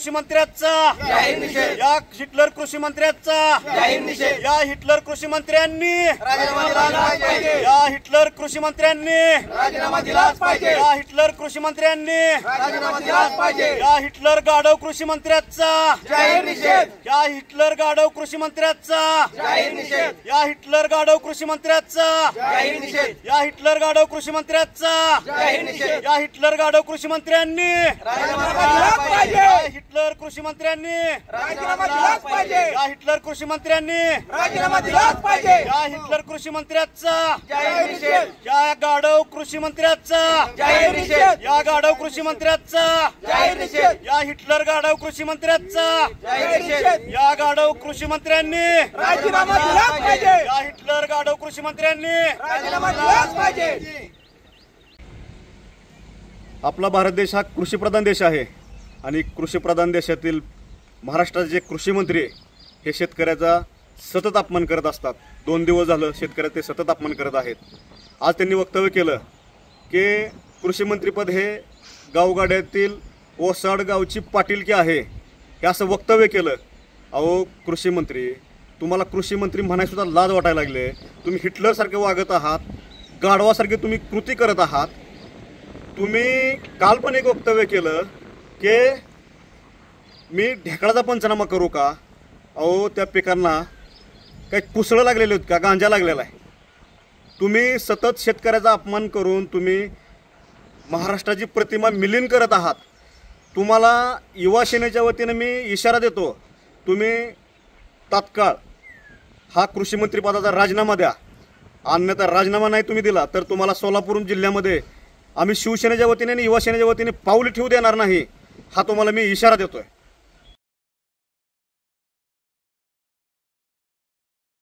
कृषी मंत्र्यांचा जाहीर निषेध. या हिटलर कृषी मंत्र्यांचा जाहीर निषेध. या हिटलर कृषी मंत्र्यांनी राजीनामा दिलाच पाहिजे. या हिटलर कृषी मंत्र्यांनी राजीनामा दिलाच पाहिजे. या हिटलर कृषी मंत्र्यांनी राजीनामा दिलाच पाहिजे. या हिटलर गाढव कृषी मंत्र्यांचा जाहीर निषेध. या हिटलर गाढव कृषी मंत्र्यांचा जाहीर निषेध. या हिटलर गाढव कृषी मंत्र्यांचा जाहीर निषेध. या हिटलर गाढव कृषी मंत्र्यांचा जाहीर निषेध. या हिटलर गाढव कृषी मंत्र्यांनी राजीनामा दिलाच पाहिजे. या हिटलर कृषी मंत्र्यांनी राजीनामा दिलाच पाहिजे. या हिटलर कृषी मंत्र्यांनी राजीनामा दिलाच पाहिजे. या हिटलर कृषी मंत्र्यांचा जाहीर निषेध. या गाढव कृषी मंत्र्यांचा जाहीर निषेध. या गाढव कृषी मंत्र्यांचा जाहीर निषेध. या हिटलर गाढव कृषी मंत्र्यांचा जाहीर निषेध. या गाढव कृषी मंत्र्यांनी राजीनामा दिलाच पाहिजे. या हिटलर गाढव कृषी मंत्र्यांनी राजीनामा दिलाच पाहिजे. आपला भारत देश हा कृषीप्रधान देश आहे आणि कृषीप्रधान देशातील महाराष्ट्राचे जे कृषी मंत्री हे शेतकऱ्याचा सतत अपमान करत असतात. 2 दिवस झालं शेतकऱ्याचे सतत अपमान करत आहेत. आज त्यांनी वक्तव्य केलं की कृषी मंत्रीपद हे गावगाड्यातील ओसाड गावची पाटीलकी आहे, हे असं वक्तव्य केलं. अहो कृषी मंत्री, तुम्हाला कृषी मंत्री म्हणायसुद्धा लाज वाटायला लागले. तुम्ही हिटलरसारखे वागत आहात, गाढवासारखे तुम्ही कृती करत आहात. तुम्ही काल पण एक वक्तव्य केलं की मी ढेकळाचा पंचनामा करू का? अहो त्या पिकांना काही कुसळं लागलेले आहेत का, गांजा लागलेला आहे? तुम्ही सतत शेतकऱ्याचा अपमान करून तुम्ही महाराष्ट्राची प्रतिमा मिलीन करत आहात. तुम्हाला युवा सेनेच्या वतीनं मी इशारा देतो, तुम्ही तात्काळ हा कृषी मंत्रीपदाचा राजीनामा द्या. अन्यथा राजीनामा नाही तुम्ही दिला तर तुम्हाला सोलापूर जिल्ह्यामध्ये आम्ही शिवसेनेच्या वतीने आणि युवा सेनेच्या वतीने पाऊल ठेवू देणार नाही, हा तुम्हाला मी इशारा देतोय.